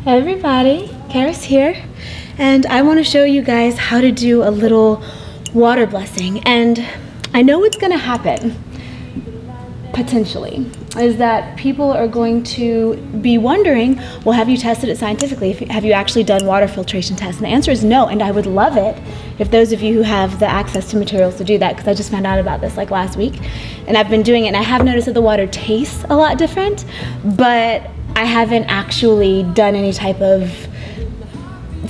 Hey everybody, Karis here, and I want to show you guys how to do a little water blessing. And I know what's going to happen, potentially, is that people are going to be wondering, well, have you tested it scientifically? Have you actually done water filtration tests? And the answer is no, and I would love it if those of you who have the access to materials to do that, because I just found out about this like last week, and I've been doing it, and I have noticed that the water tastes a lot different, but I haven't actually done any type of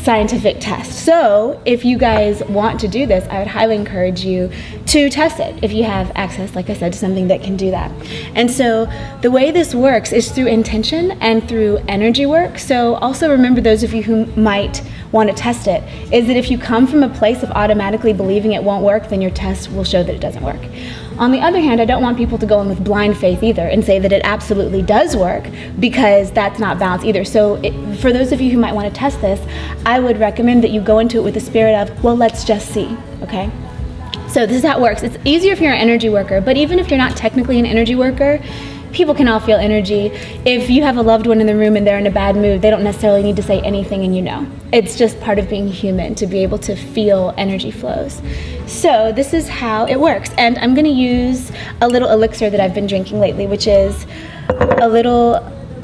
scientific test. So if you guys want to do this, I would highly encourage you to test it if you have access, like I said, to something that can do that. And so the way this works is through intention and through energy work. So also remember, those of you who might want to test it, is that if you come from a place of automatically believing it won't work, then your test will show that it doesn't work. On the other hand, I don't want people to go in with blind faith either and say that it absolutely does work, because that's not balanced either. So for those of you who might want to test this, I would recommend that you go into it with the spirit of, well, let's just see, okay? So this is how it works. It's easier if you're an energy worker, but even if you're not technically an energy worker, people can all feel energy. If you have a loved one in the room and they're in a bad mood, they don't necessarily need to say anything and you know. It's just part of being human to be able to feel energy flows. So this is how it works. And I'm gonna use a little elixir that I've been drinking lately, which is a little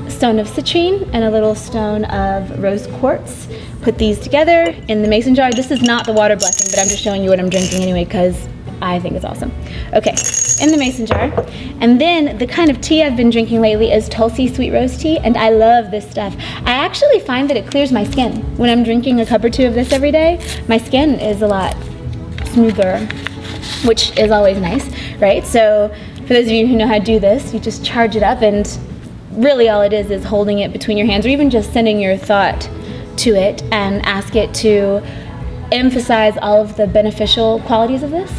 stone of citrine and a little stone of rose quartz. Put these together in the mason jar. This is not the water blessing, but I'm just showing you what I'm drinking anyway, because I think it's awesome. Okay, in the mason jar. And then the kind of tea I've been drinking lately is Tulsi sweet rose tea, and I love this stuff. I actually find that it clears my skin. When I'm drinking a cup or two of this every day, my skin is a lot smoother, which is always nice, right? So for those of you who know how to do this, you just charge it up, and really all it is holding it between your hands, or even just sending your thought to it and ask it to emphasize all of the beneficial qualities of this,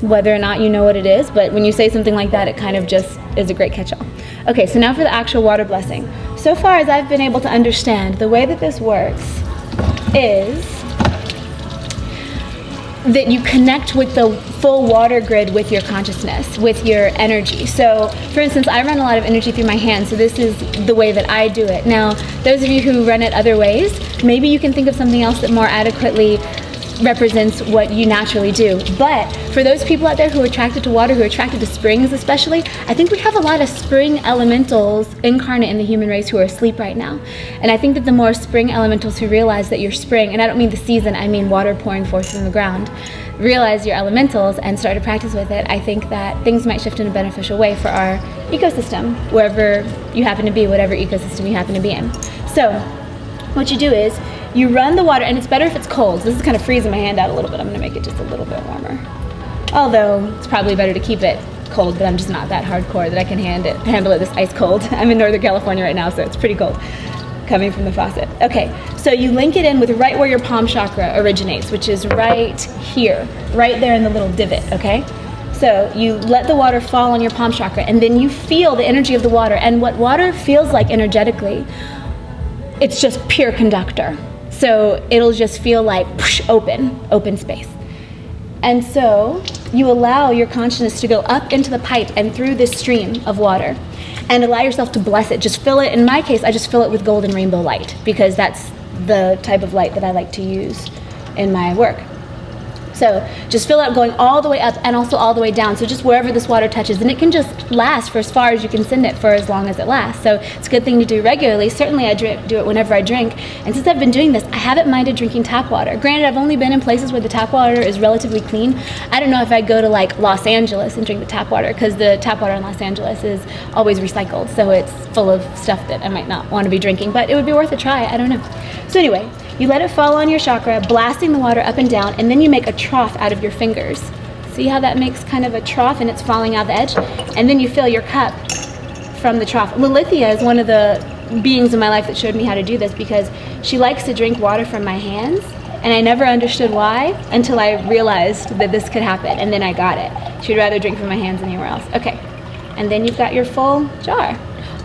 whether or not you know what it is. But when you say something like that, it kind of just is a great catch-all. Okay, so now for the actual water blessing. So far as I've been able to understand, the way that this works is that you connect with the full water grid with your consciousness, with your energy. So for instance, I run a lot of energy through my hands, so this is the way that I do it. Now, those of you who run it other ways, maybe you can think of something else that more adequately represents what you naturally do. But for those people out there who are attracted to water, who are attracted to springs especially, I think we have a lot of spring elementals incarnate in the human race who are asleep right now. And I think that the more spring elementals who realize that you're spring, and I don't mean the season, I mean water pouring forth from the ground, realize your elementals and start to practice with it, I think that things might shift in a beneficial way for our ecosystem, wherever you happen to be, whatever ecosystem you happen to be in. So what you do is you run the water, and it's better if it's cold. This is kind of freezing my hand out a little bit. I'm gonna make it just a little bit warmer. Although it's probably better to keep it cold, but I'm just not that hardcore that I can handle it this ice cold. I'm in Northern California right now, so it's pretty cold coming from the faucet. Okay, so you link it in with right where your palm chakra originates, which is right here, right there in the little divot, okay? So you let the water fall on your palm chakra, and then you feel the energy of the water. And what water feels like energetically, it's just pure conductor. So it'll just feel like whoosh, open space. And so you allow your consciousness to go up into the pipe and through this stream of water, and allow yourself to bless it. Just fill it. In my case, I just fill it with golden rainbow light, because that's the type of light that I like to use in my work. So just fill it up, going all the way up and also all the way down. So just wherever this water touches, and it can just last for as far as you can send it, for as long as it lasts. So it's a good thing to do regularly. Certainly I do it whenever I drink. And since I've been doing this, I haven't minded drinking tap water. Granted, I've only been in places where the tap water is relatively clean. I don't know if I'd go to like Los Angeles and drink the tap water, because the tap water in Los Angeles is always recycled. So it's full of stuff that I might not want to be drinking, but it would be worth a try. I don't know. So anyway, you let it fall on your chakra, blasting the water up and down, and then you make a trough out of your fingers. See how that makes kind of a trough, and it's falling out the edge? And then you fill your cup from the trough. Lilithia is one of the beings in my life that showed me how to do this, because she likes to drink water from my hands, and I never understood why until I realized that this could happen, and then I got it. She'd rather drink from my hands than anywhere else. Okay, and then you've got your full jar.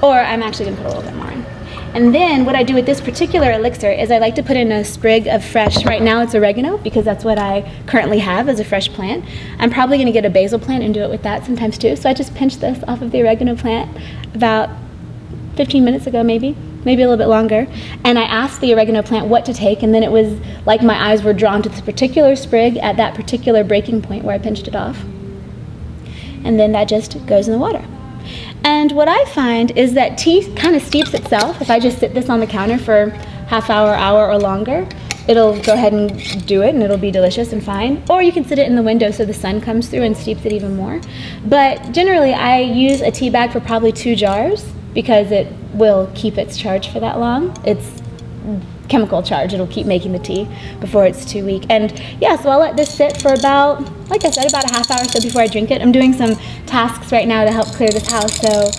Or I'm actually gonna put a little bit more in. And then what I do with this particular elixir is I like to put in a sprig of fresh, right now it's oregano, because that's what I currently have as a fresh plant. I'm probably gonna get a basil plant and do it with that sometimes too. So I just pinched this off of the oregano plant about 15 minutes ago maybe. maybe a little bit longer. And I asked the oregano plant what to take, and then it was like my eyes were drawn to this particular sprig at that particular breaking point where I pinched it off. And then that just goes in the water. And what I find is that tea kind of steeps itself. If I just sit this on the counter for half hour or longer, it'll go ahead and do it, and it'll be delicious and fine. Or you can sit it in the window so the sun comes through and steeps it even more. But generally, I use a tea bag for probably 2 jars because it will keep its charge for that long. It's chemical charge. It'll keep making the tea before it's too weak. And yeah, so I'll let this sit for about, like I said, about a half hour or so before I drink it. I'm doing some tasks right now to help clear this house, so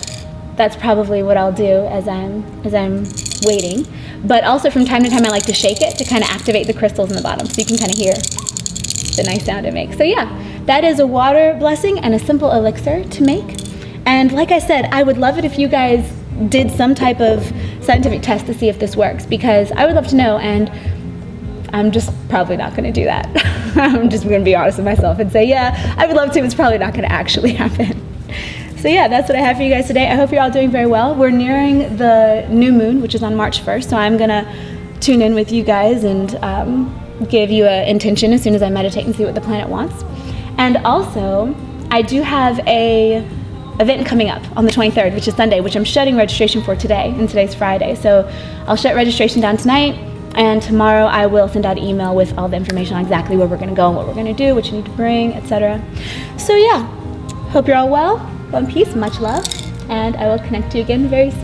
that's probably what I'll do as I'm waiting. But also from time to time I like to shake it to kind of activate the crystals in the bottom so you can kind of hear the nice sound it makes. So yeah, that is a water blessing and a simple elixir to make. And like I said, I would love it if you guys did some type of scientific test to see if this works, because I would love to know, and I'm just probably not going to do that. I'm just going to be honest with myself and say, yeah, I would love to, but it's probably not going to actually happen. So yeah, that's what I have for you guys today. I hope you're all doing very well. We're nearing the new moon, which is on March 1st, so I'm going to tune in with you guys and give you an intention as soon as I meditate and see what the planet wants. And also, I do have a event coming up on the 23rd, which is Sunday, which I'm shutting registration for today, and today's Friday. So I'll shut registration down tonight, and tomorrow I will send out an email with all the information on exactly where we're going to go and what we're going to do, what you need to bring, etc. So yeah, hope you're all well. One peace, much love, and I will connect to you again very soon.